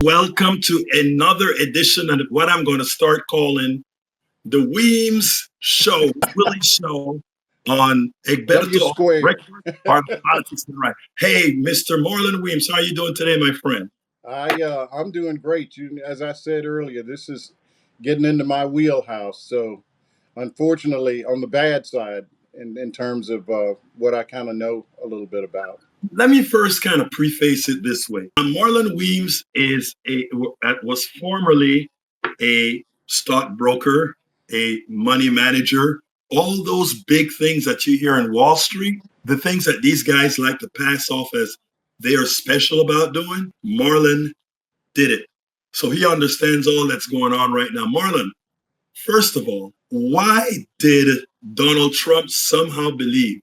Welcome to another edition of what I'm going to start calling the Weems Show, Willie Show on W Egberto Off The squared. Record, part of Politics and Right. Hey, Mr. Marlon Weems, how are you doing today, my friend? I'm doing great. As I said earlier, this is getting into my wheelhouse. So, unfortunately, on the bad side, in terms of what I kind of know a little bit about. Let me first kind of preface it this way. Marlon Weems was formerly a stockbroker, a money manager, all those big things that you hear in Wall Street, the things that these guys like to pass off as they are special about doing, Marlon did it. So he understands all that's going on right now. Marlon, first of all, why did Donald Trump somehow believe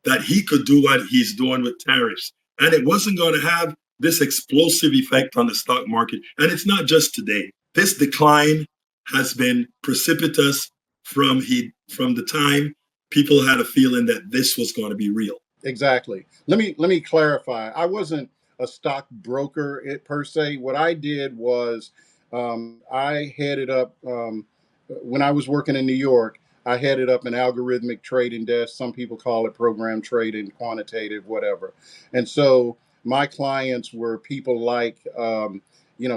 that he could do what he's doing with tariffs? And it wasn't going to have this explosive effect on the stock market. And it's not just today. This decline has been precipitous from the time people had a feeling that this was going to be real. Exactly. Let me clarify. I wasn't a stockbroker per se. What I did was I headed up when I was working in New York. I headed up an algorithmic trading desk. Some people call it program trading, quantitative, whatever. And so my clients were people like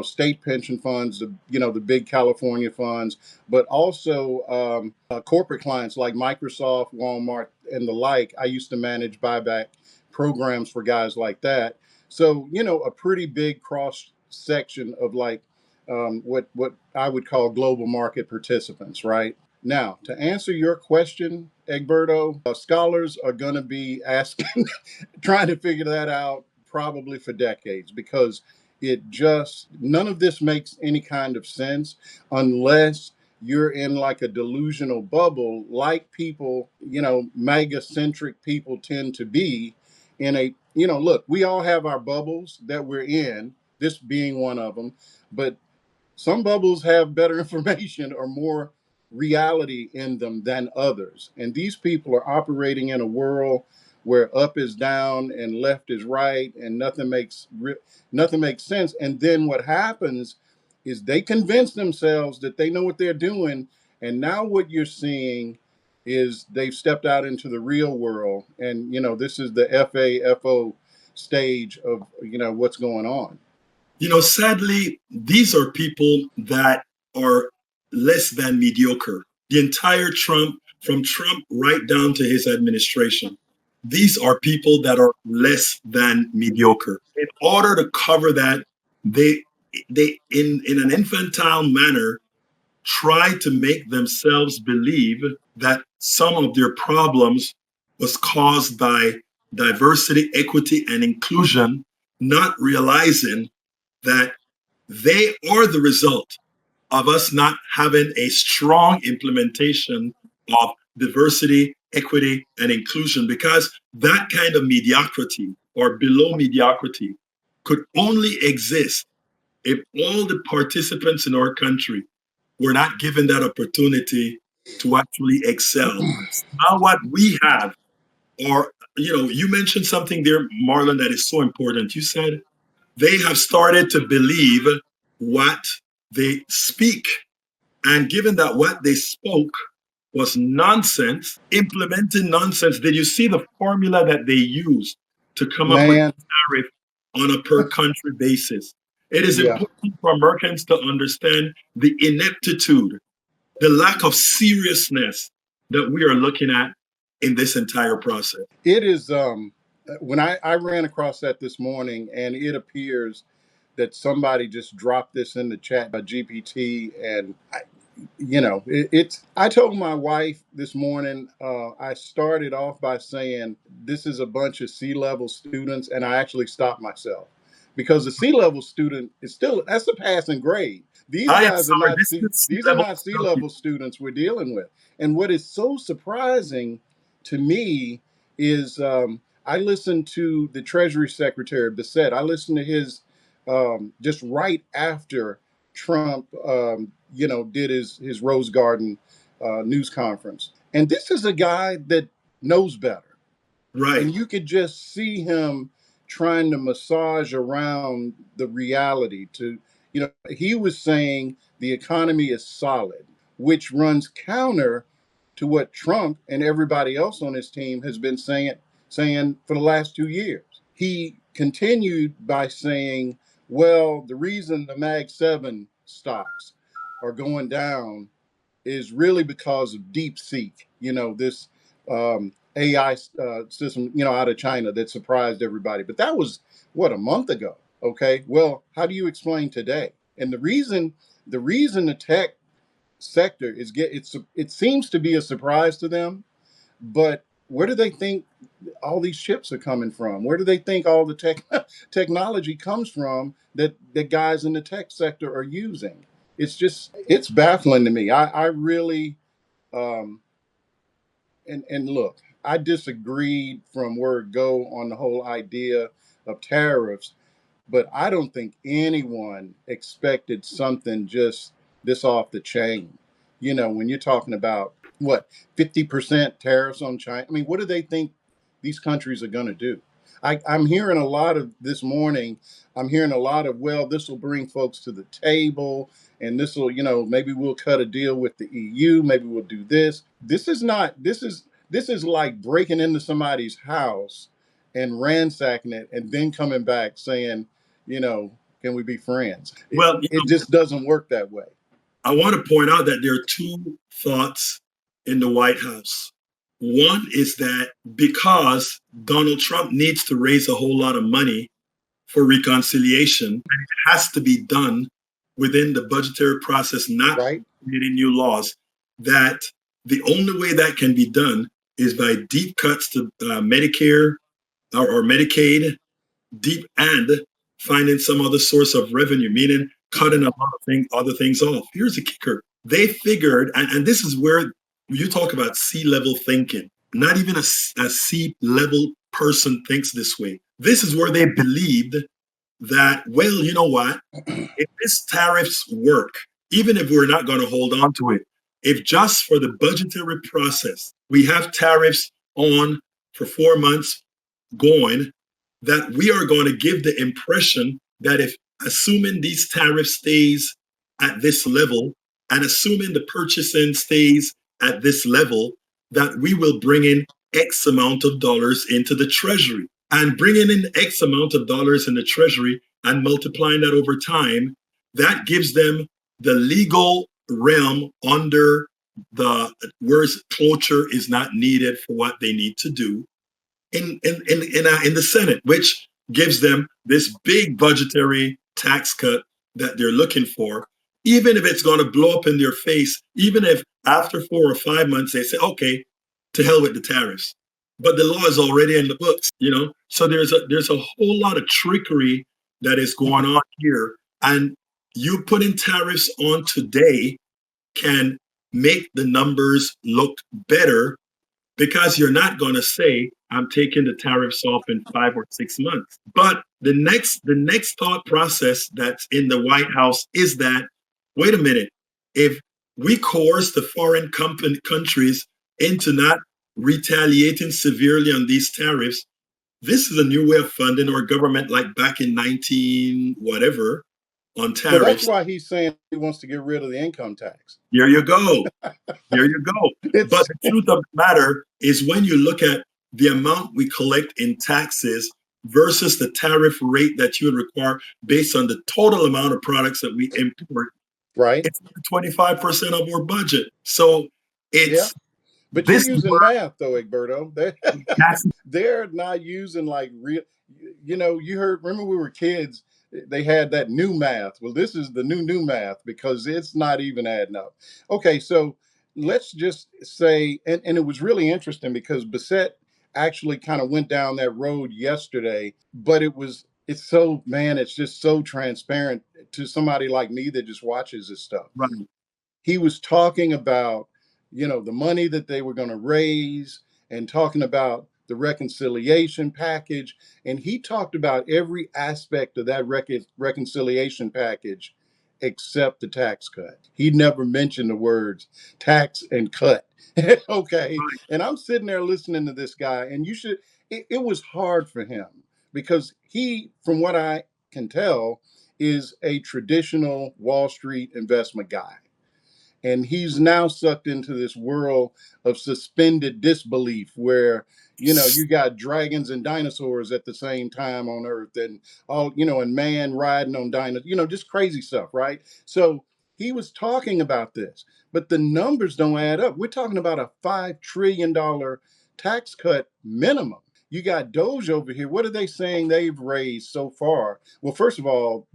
state pension funds, the big California funds, but also corporate clients like Microsoft, Walmart, and the like. I used to manage buyback programs for guys like that. So, a pretty big cross section of like what I would call global market participants, right? Now, to answer your question, Egberto, scholars are going to be asking, trying to figure that out probably for decades because none of this makes any kind of sense unless you're in like a delusional bubble, like people, mega centric people tend to be in look, we all have our bubbles that we're in, this being one of them, but some bubbles have better information or more reality in them than others. And these people are operating in a world where up is down and left is right and nothing makes sense. And then what happens is they convince themselves that they know what they're doing. And now what you're seeing is they've stepped out into the real world. And, this is the FAFO stage of, what's going on. Sadly, these are people that are less than mediocre. The entire from Trump right down to his administration, these are people that are less than mediocre. In order to cover that, they in an infantile manner try to make themselves believe that some of their problems was caused by diversity, equity, and inclusion, not realizing that they are the result of us not having a strong implementation of diversity, equity, and inclusion, because that kind of mediocrity or below mediocrity could only exist if all the participants in our country were not given that opportunity to actually excel. Now, what we have, or, you mentioned something there, Marlon, that is so important. You said they have started to believe what they speak. And given that what they spoke was nonsense, implementing nonsense, did you see the formula that they used to come up with Man, a tariff on a per country basis? It is yeah. important for Americans to understand the ineptitude, the lack of seriousness that we are looking at in this entire process. It is when I ran across that this morning, and it appears that somebody just dropped this in the chat by GPT, and it's. I told my wife this morning. I started off by saying this is a bunch of C-level students, and I actually stopped myself because the C-level student is still that's a passing grade. These I am guys are sorry, not this C, is these are level not C-level students we're dealing with. And what is so surprising to me is I listened to the Treasury Secretary Bissett. I listened to his just right after Trump, did his Rose Garden news conference. And this is a guy that knows better. right. And you could just see him trying to massage around the reality to He was saying the economy is solid, which runs counter to what Trump and everybody else on his team has been saying for the last 2 years. He continued by saying, well, the reason the Mag 7 stocks are going down is really because of DeepSeek, this AI system, out of China that surprised everybody. But that was, what, a month ago? Okay. Well, how do you explain today? And the reason the tech sector it seems to be a surprise to them, but where do they think all these chips are coming from? Where do they think all the technology comes from that guys in the tech sector are using? It's baffling to me. I really um, and look, I disagreed from word go on the whole idea of tariffs, but I don't think anyone expected something just this off the chain. When you're talking about what, 50% tariffs on China, I mean, what do they think these countries are going to do? I'm hearing a lot of this morning. I'm hearing a lot of, well, this will bring folks to the table, and this will, maybe we'll cut a deal with the EU. Maybe we'll do this. This is not. This is like breaking into somebody's house and ransacking it, and then coming back saying, can we be friends? Well, It just doesn't work that way. I want to point out that there are two thoughts in the White House. One is that because Donald Trump needs to raise a whole lot of money for reconciliation, and it has to be done within the budgetary process, not Right. creating new laws, that the only way that can be done is by deep cuts to Medicare or Medicaid, deep, and finding some other source of revenue, meaning cutting a lot of other things off. Here's the kicker. They figured, and this is where you talk about C-level thinking. Not even a C-level person thinks this way. This is where they believed that, well, you know what? If this tariffs work, even if we're not going to hold on to it, if just for the budgetary process, we have tariffs on for 4 months going, that we are going to give the impression that if assuming these tariffs stays at this level and assuming the purchasing stays at this level, that we will bring in X amount of dollars into the treasury. And bringing in X amount of dollars in the treasury and multiplying that over time, that gives them the legal realm under the where cloture is not needed for what they need to do in the Senate, which gives them this big budgetary tax cut that they're looking for, even if it's going to blow up in their face, even if after 4 or 5 months they say, okay, to hell with the tariffs. But the law is already in the books, So there's a whole lot of trickery that is going on here. And you putting tariffs on today can make the numbers look better because you're not going to say I'm taking the tariffs off in 5 or 6 months. But the next thought process that's in the White House is that, wait a minute, if we coerce the foreign countries into not retaliating severely on these tariffs, this is a new way of funding our government, like back in 19 whatever on Well, that's tariffs. why he's saying he wants to get rid of the income tax. Here you go. Here you go. But the truth of the matter is when you look at the amount we collect in taxes versus the tariff rate that you would require based on the total amount of products that we import, right. it's 25% of our budget. So it's But this you're using math, though, Egberto. that's They're not using like real. Remember we were kids. They had that new math. Well, this is the new math because it's not even adding up. Okay, so let's just say, and it was really interesting because Bissett actually kind of went down that road yesterday, but it's just so transparent to somebody like me that just watches this stuff. right. He was talking about, the money that they were going to raise and talking about the reconciliation package. And he talked about every aspect of that reconciliation package except the tax cut. He never mentioned the words tax and cut. Okay. Right. And I'm sitting there listening to this guy, and it was hard for him because he, from what I can tell, is a traditional Wall Street investment guy. And he's now sucked into this world of suspended disbelief where, you got dragons and dinosaurs at the same time on Earth, and all, and man riding on dinosaurs, just crazy stuff, right? So he was talking about this, but the numbers don't add up. We're talking about a $5 trillion tax cut minimum. You got Doge over here. What are they saying they've raised so far? Well, first of all,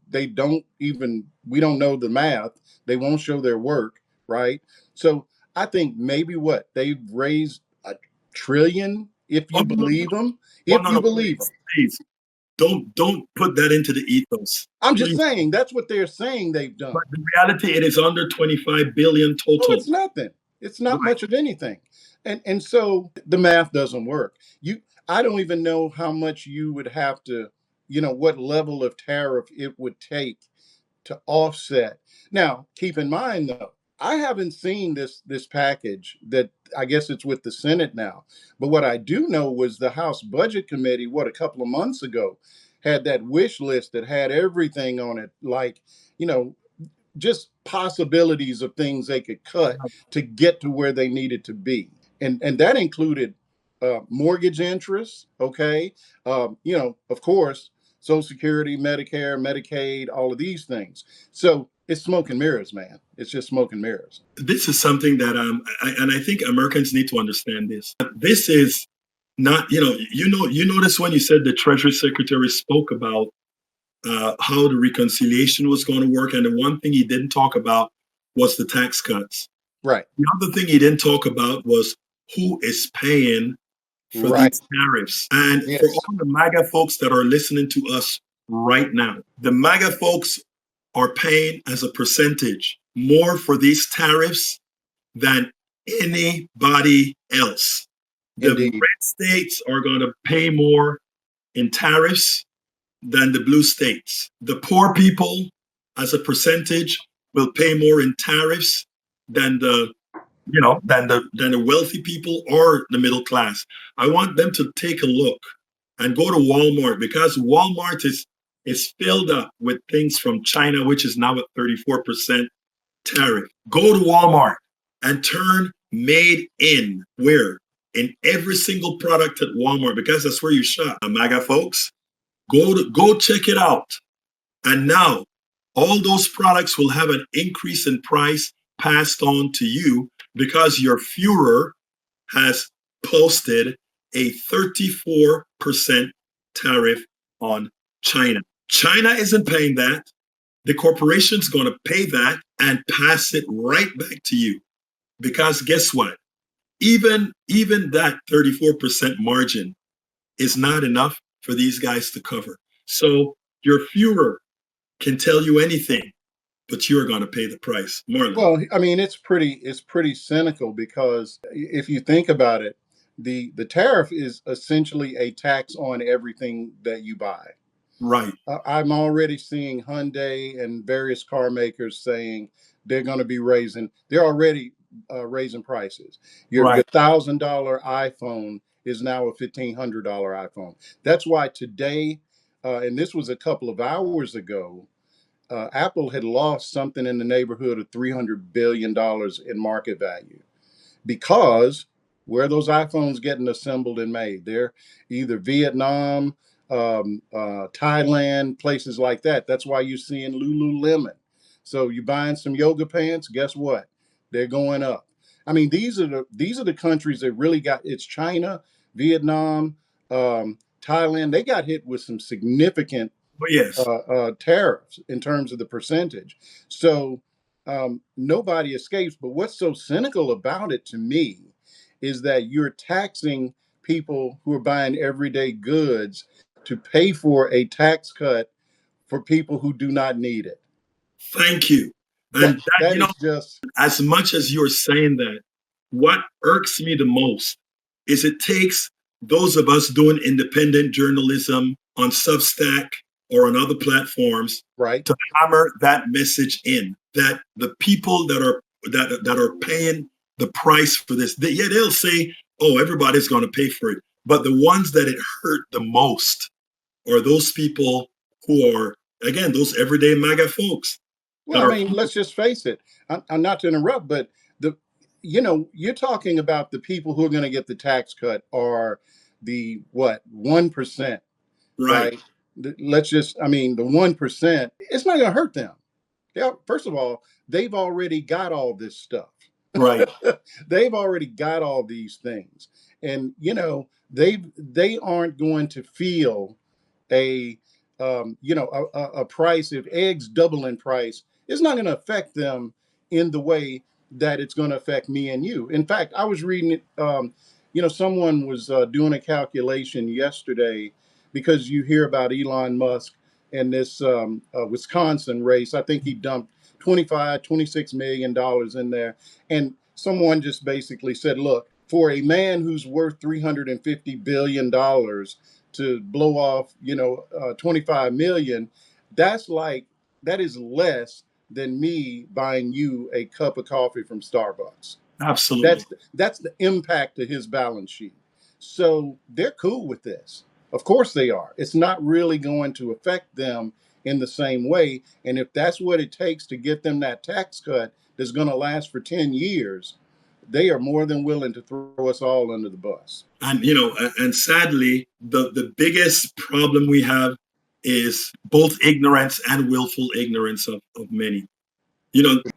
they don't even, we don't know the math. They won't show their work, right? So I think maybe what they've raised a trillion, if Oh, you no, no, believe them, oh, if no, you no, believe them. please. Don't put that into the ethos. I'm just Please. saying that's what they're saying they've done. But the reality, it is under 25 billion Oh, total. it's nothing. It's not Right. much of anything. And so the math doesn't work. I don't even know how much you would have to, what level of tariff it would take to offset. Now, keep in mind though, I haven't seen this package that I guess it's with the Senate now. But what I do know was the House Budget Committee, a couple of months ago, had that wish list that had everything on it, like, you know, just possibilities of things they could cut to get to where they needed to be. And that included mortgage interest, okay? Of course, Social Security, Medicare, Medicaid, all of these things. So it's smoke and mirrors, man. It's just smoke and mirrors. This is something that and I think Americans need to understand this. This is not, you notice when you said the Treasury Secretary spoke about how the reconciliation was going to work, and the one thing he didn't talk about was the tax cuts. Right. The other thing he didn't talk about was who is paying for Right. these tariffs. And for Yes. all the MAGA folks that are listening to us right now, the MAGA folks are paying as a percentage more for these tariffs than anybody else. The Indeed. red states are going to pay more in tariffs than the blue states. The poor people, as a percentage, will pay more in tariffs than the wealthy people or the middle class. I want them to take a look and go to Walmart, because Walmart is filled up with things from China, which is now at 34% tariff. Go to Walmart and turn made in where? In every single product at Walmart, because that's where you shop. MAGA folks, go check it out. And now all those products will have an increase in price passed on to you because your Führer has posted a 34% tariff on China. China isn't paying that. The corporation's going to pay that and pass it right back to you. Because guess what? Even that 34% margin is not enough for these guys to cover. So your Führer can tell you anything, but you're going to pay the price. Marlon. Well, I mean, it's pretty cynical, because if you think about it, the tariff is essentially a tax on everything that you buy. Right. I'm already seeing Hyundai and various car makers saying they're going to be they're already raising prices. Your Right. $1,000 iPhone is now a $1,500 iPhone. That's why today, and this was a couple of hours ago, Apple had lost something in the neighborhood of $300 billion in market value, because where are those iPhones getting assembled and made? They're either Vietnam, Thailand, places like that. That's why you're seeing Lululemon. So you're buying some yoga pants. Guess what? They're going up. I mean, these are the countries that really got. It's China, Vietnam, Thailand. They got hit with some significant But yes, tariffs in terms of the percentage. So nobody escapes. But what's so cynical about it to me is that you're taxing people who are buying everyday goods to pay for a tax cut for people who do not need it. thank you. And That that, that is just as much as you're saying that, what irks me the most is it takes those of us doing independent journalism on Substack or on other platforms right. to hammer that message in, that the people that are paying the price for this, they'll say, oh, everybody's going to pay for it. But the ones that it hurt the most are those people who are again, those everyday MAGA folks Well, that I are, mean, let's just face it. I'm not to interrupt, but the, you're talking about the people who are going to get the tax cut are the what 1%, right, right? Let's just, I mean, the 1%. It's not going to hurt them. First of all, they've already got all this stuff. right. They've already got all these things, and they aren't going to feel a a price. If eggs double in price, it's not going to affect them in the way that it's going to affect me and you. In fact, I was reading it. Someone was doing a calculation yesterday, because you hear about Elon Musk and this Wisconsin race. I think he dumped 26 million dollars in there, and someone just basically said, look, for a man who's worth $350 billion to blow off, 25 million, that's like, that is less than me buying you a cup of coffee from Starbucks. Absolutely. That's the impact to his balance sheet. So they're cool with this. Of course they are. It's not really going to affect them in the same way. And if that's what it takes to get them that tax cut that's going to last for 10 years, they are more than willing to throw us all under the bus. And and sadly, the biggest problem we have is both ignorance and willful ignorance of many.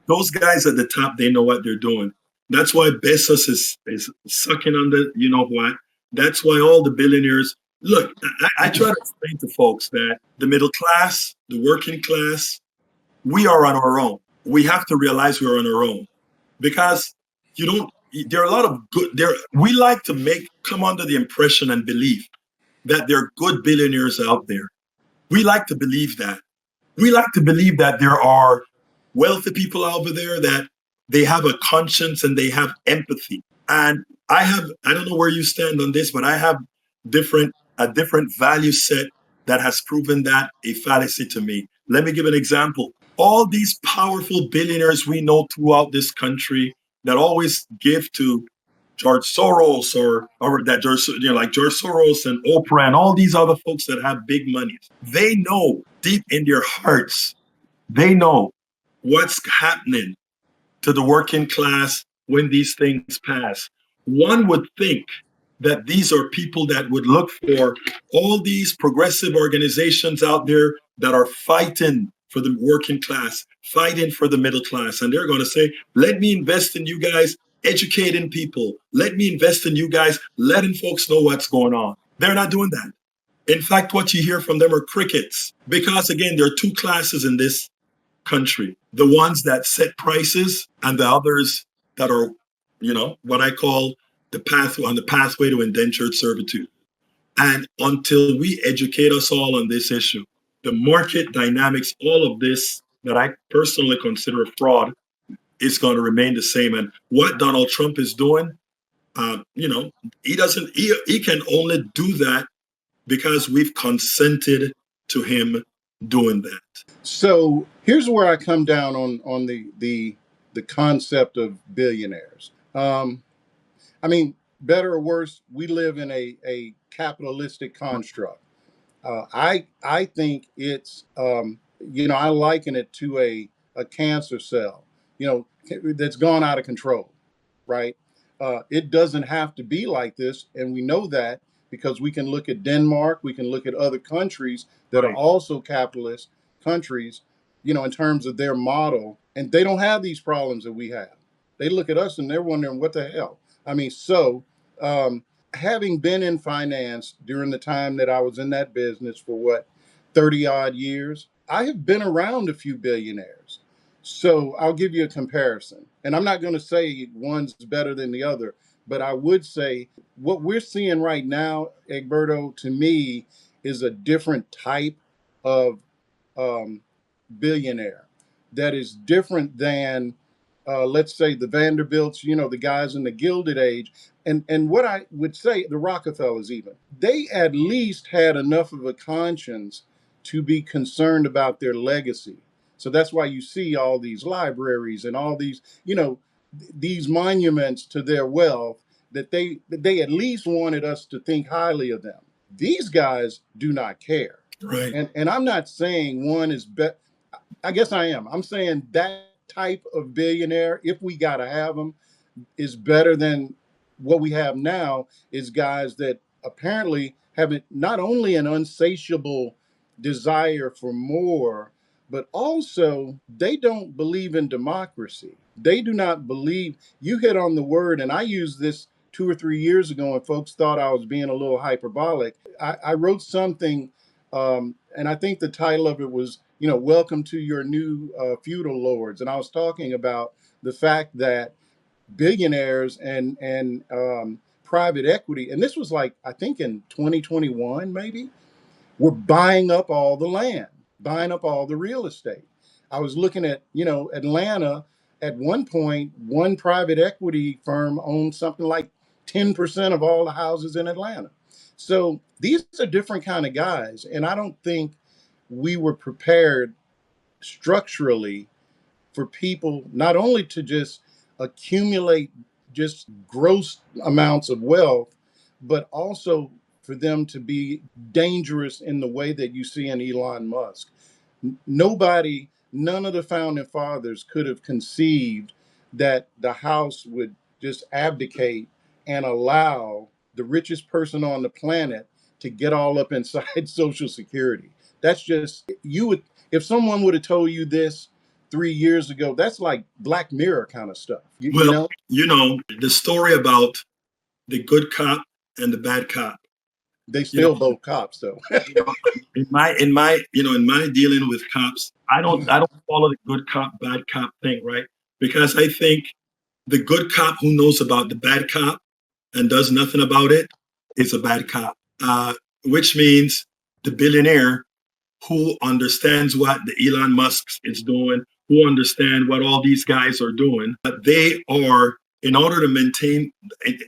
Those guys at the top, they know what they're doing. That's why Bezos is sucking on the, you know what? That's why all the billionaires look. I try to explain to folks that the middle class, the working class, we are on our own. We have to realize we're on our own, because you don't. There are a lot of good. There, we like to make come under the impression and belief that there are good billionaires out there. We like to believe that. We like to believe that there are wealthy people over there, that they have a conscience and they have empathy. And I don't know where you stand on this, but I have a different value set that has proven that a fallacy to me. Let me give an example. All these powerful billionaires we know throughout this country that always give to George Soros, or that George, like George Soros and Oprah and all these other folks that have big money, they know deep in their hearts, they know what's happening to the working class when these things pass. One would think that these are people that would look for all these progressive organizations out there that are fighting for the working class, fighting for the middle class. And they're going to say, let me invest in you guys educating people. Let me invest in you guys letting folks know what's going on. They're not doing that. In fact, what you hear from them are crickets, because again, there are two classes in this country: the ones that set prices, and the others that are, what I call the pathway to indentured servitude. And until we educate us all on this issue, the market dynamics, all of this that I personally consider fraud, is going to remain the same. And what Donald Trump is doing, he doesn't. He can only do that because we've consented to him doing that. So here's where I come down on the concept of billionaires. I mean, better or worse, we live in a capitalistic construct. I think it's I liken it to a cancer cell, that's gone out of control, right? It doesn't have to be like this, and we know that because we can look at Denmark, we can look at other countries that are Right. also capitalist countries, in terms of their model, and they don't have these problems that we have. They look at us and they're wondering what the hell. I mean, so having been in finance during the time that I was in that business for 30 odd years, I have been around a few billionaires. So I'll give you a comparison. And I'm not going to say one's better than the other, but I would say what we're seeing right now, Egberto, to me, is a different type of billionaire that is different than, let's say, the Vanderbilts, the guys in the Gilded Age. And what I would say, the Rockefellers even, they at least had enough of a conscience to be concerned about their legacy. So that's why you see all these libraries and all these, these monuments to their wealth, that they at least wanted us to think highly of them. These guys do not care. Right. And I'm not saying one is better. I guess I am. I'm saying that type of billionaire, if we got to have them, is better than what we have now. Is guys that apparently have not only an unsatiable desire for more, but also they don't believe in democracy. They do not believe. You hit on the word, and I used this 2 or 3 years ago, and folks thought I was being a little hyperbolic. I wrote something, and I think the title of it was, "Welcome to your new feudal lords," and I was talking about the fact that billionaires and private equity, and this was like I think in 2021 maybe, were buying up all the land, buying up all the real estate. I was looking at Atlanta. At one point, one private equity firm owned something like 10% of all the houses in Atlanta. So these are different kind of guys, and I don't think we were prepared structurally for people not only to just accumulate just gross amounts of wealth, but also for them to be dangerous in the way that you see in Elon Musk. Nobody, none of the founding fathers could have conceived that the House would just abdicate and allow the richest person on the planet to get all up inside Social Security. That's just, you would, if someone would have told you this 3 years ago, that's like Black Mirror kind of stuff. Well, the story about the good cop and the bad cop. They still both cops, though. In my dealing with cops, I don't follow the good cop, bad cop thing, right? Because I think the good cop who knows about the bad cop and does nothing about it is a bad cop. Which means the billionaire who understands what the Elon Musk is doing, who understand what all these guys are doing, but they are, in order to maintain,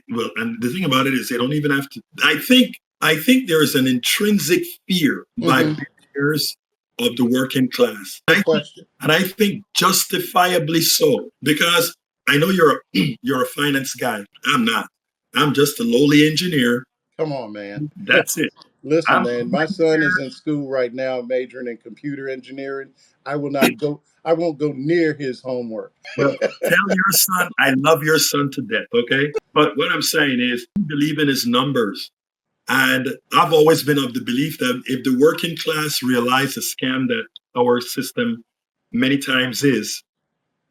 well, and the thing about it is they don't even have to, I think there is an intrinsic fear by billionaires of the working class. And I think justifiably so, because I know you're a finance guy. I'm not. I'm just a lowly engineer. Come on, man. That's it. Listen, man, my son is in school right now, majoring in computer engineering. I won't go near his homework. Well, tell your son I love your son to death, okay? But what I'm saying is, believe in his numbers. And I've always been of the belief that if the working class realize the scam that our system many times is,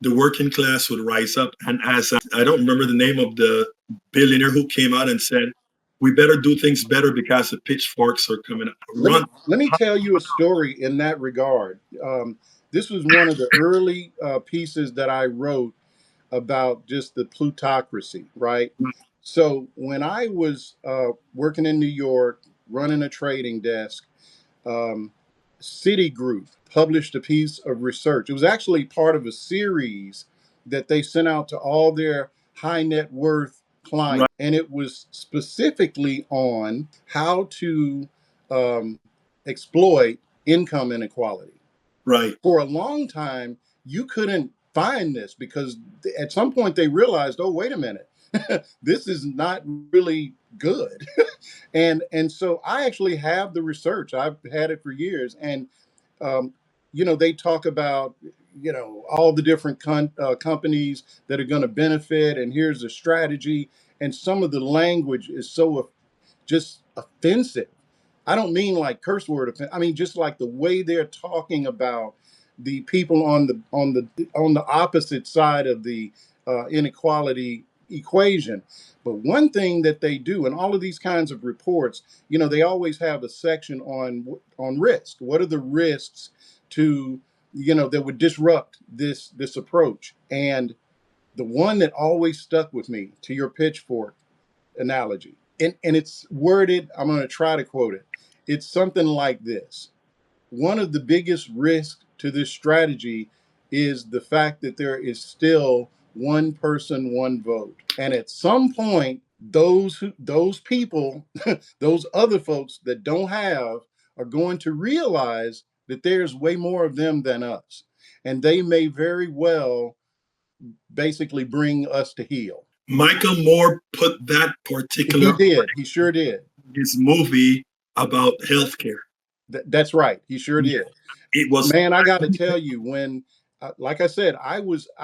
the working class would rise up. And as I don't remember the name of the billionaire who came out and said, we better do things better because the pitchforks are coming up. Let me tell you a story in that regard. This was one of the early pieces that I wrote about just the plutocracy, right? So when I was working in New York, running a trading desk, Citigroup published a piece of research. It was actually part of a series that they sent out to all their high net worth clients. Right. And it was specifically on how to exploit income inequality. Right. For a long time, you couldn't find this because at some point they realized, oh, wait a minute, this is not really good. and so I actually have the research. I've had it for years. And, they talk about, all the different companies that are going to benefit. And here's the strategy. And some of the language is so just offensive. I don't mean like curse word offense. I mean, just like the way they're talking about the people on the opposite side of the inequality equation. But one thing that they do in all of these kinds of reports, they always have a section on risk. What are the risks to, that would disrupt this approach? And the one that always stuck with me, to your pitchfork analogy, and it's worded, I'm going to try to quote it. It's something like this. One of the biggest risks to this strategy is the fact that there is still one person, one vote. And at some point, those people, those other folks that don't have, are going to realize that there's way more of them than us. And they may very well basically bring us to heel. Michael Moore put that particular... He did. He sure did. His movie about healthcare. That's right. He sure Yeah, did. it was. Man, I got to tell you, when, like I said, I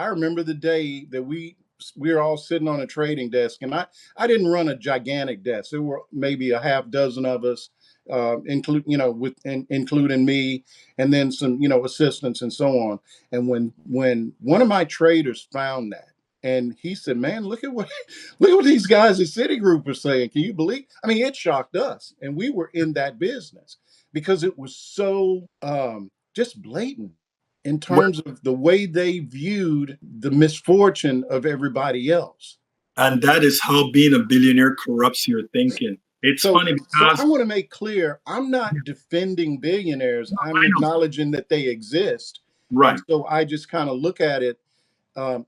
remember the day that we were all sitting on a trading desk, and I didn't run a gigantic desk. There were maybe a half dozen of us, including me, and then some, assistants and so on. And when one of my traders found that, and he said, "Man, look at what look at what these guys at Citigroup are saying. Can you believe?" I mean, it shocked us, and we were in that business because it was so just blatant in terms of the way they viewed the misfortune of everybody else. And that is how being a billionaire corrupts your thinking. It's So, funny so because I want to make clear, I'm not defending billionaires. I'm I know, acknowledging that they exist. And right? so I just kind of look at it.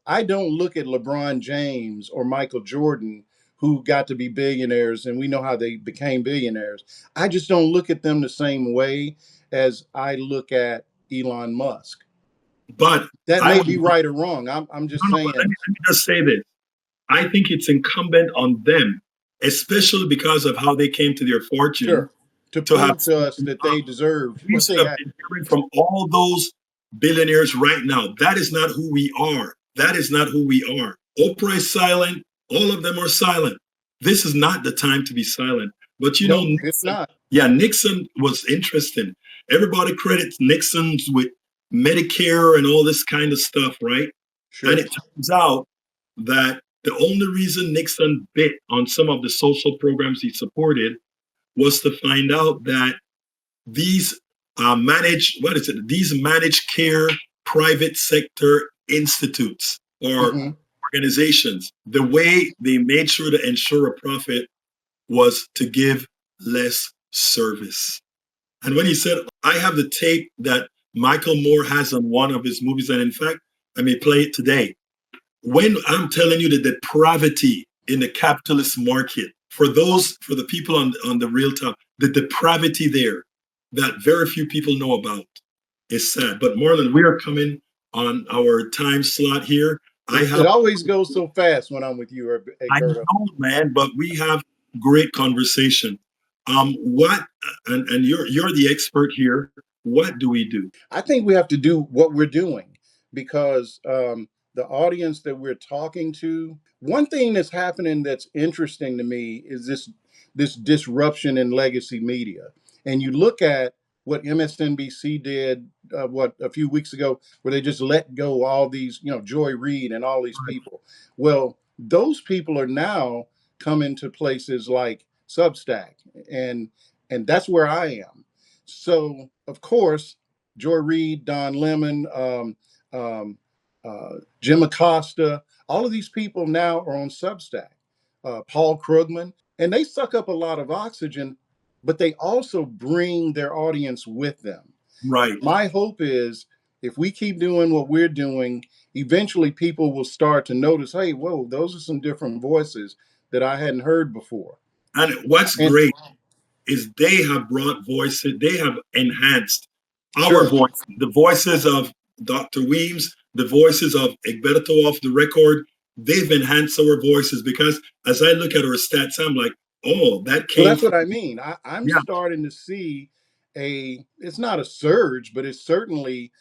I don't look at LeBron James or Michael Jordan, who got to be billionaires, and we know how they became billionaires. I just don't look at them the same way as I look at Elon Musk. But That I may would be right or wrong. I'm just no, no, but saying, let me just say this. I think it's incumbent on them, especially because of how they came to their fortune, sure, to to have prove to us that they deserve we what should they have have. been hearing from all those billionaires right now. That is not who we are. That is not who we are. Oprah is silent. All of them are silent. This is not the time to be silent. But Nope, it's Nixon, not. yeah, Nixon was interesting. Everybody credits Nixon's with Medicare and all this kind of stuff, right? And Sure. it turns out that the only reason Nixon bit on some of the social programs he supported was to find out that these these managed care private sector institutes or Hmm. organizations, the way they made sure to ensure a profit was to give less service. And when he said, I have the tape that Michael Moore has on one of his movies, and in fact, I may play it today. When I'm telling you the depravity in the capitalist market, for the people on the real top, the depravity there that very few people know about is sad. But Marlon, we are coming on our time slot here. I It have always goes so fast when I'm with you, I Egberto. know, man, but we have great conversation. What and you're the expert here. What do we do? I think we have to do what we're doing because the audience that we're talking to, one thing that's happening that's interesting to me is this disruption in legacy media. And you look at what MSNBC did, what a few weeks ago, where they just let go all these, Joy Reid and all these people. Well, those people are now coming to places like Substack, and and that's where I am. So of course, Joy Reid, Don Lemon, um, Jim Acosta, all of these people now are on Substack. Paul Krugman, and they suck up a lot of oxygen, but they also bring their audience with them. Right. My hope is if we keep doing what we're doing, eventually people will start to notice, hey, whoa, those are some different voices that I hadn't heard before. And what's And great is they have brought voices, they have enhanced our sure. voice, the voices of Dr. Weems, the voices of Egberto Off The Record. They've enhanced our voices because as I look at our stats, I'm like, oh, that Well, came that's from, what I mean. I'm yeah, starting to see it's not a surge, but it's certainly,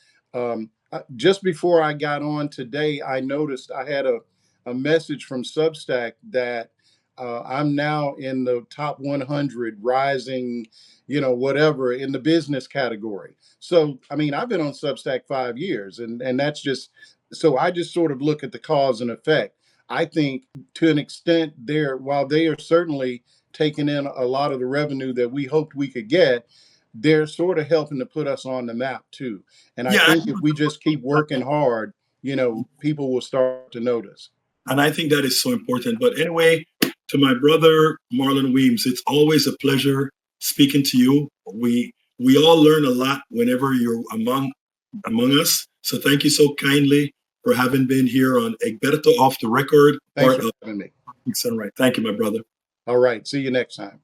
just before I got on today, I noticed I had a message from Substack that I'm now in the top 100 rising, whatever in the business category. So, I mean, I've been on Substack 5 years, and that's just so I just sort of look at the cause and effect. I think to an extent, while they are certainly taking in a lot of the revenue that we hoped we could get, they're sort of helping to put us on the map too. And I yeah. think if we just keep working hard, people will start to notice. And I think that is so important. But anyway, to my brother Marlon Weems, it's always a pleasure speaking to you. We all learn a lot whenever you're among us. So thank you so kindly for having been here on Egberto Off the Record, Thanks part for of having me. Sunrise. Thank you, my brother. All right. See you next time.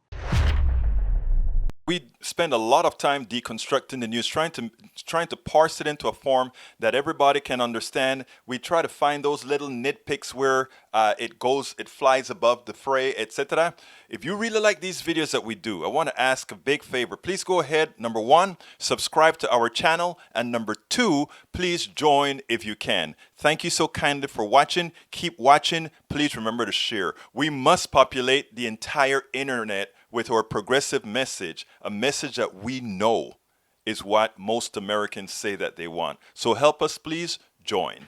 We spend a lot of time deconstructing the news, trying to parse it into a form that everybody can understand. We try to find those little nitpicks where it flies above the fray, etc. If you really like these videos that we do, I want to ask a big favor. Please go ahead, number one, subscribe to our channel, and number two, please join if you can. Thank you so kindly for watching. Keep watching. Please remember to share. We must populate the entire internet with our progressive message, a message that we know is what most Americans say that they want. So help us, please join.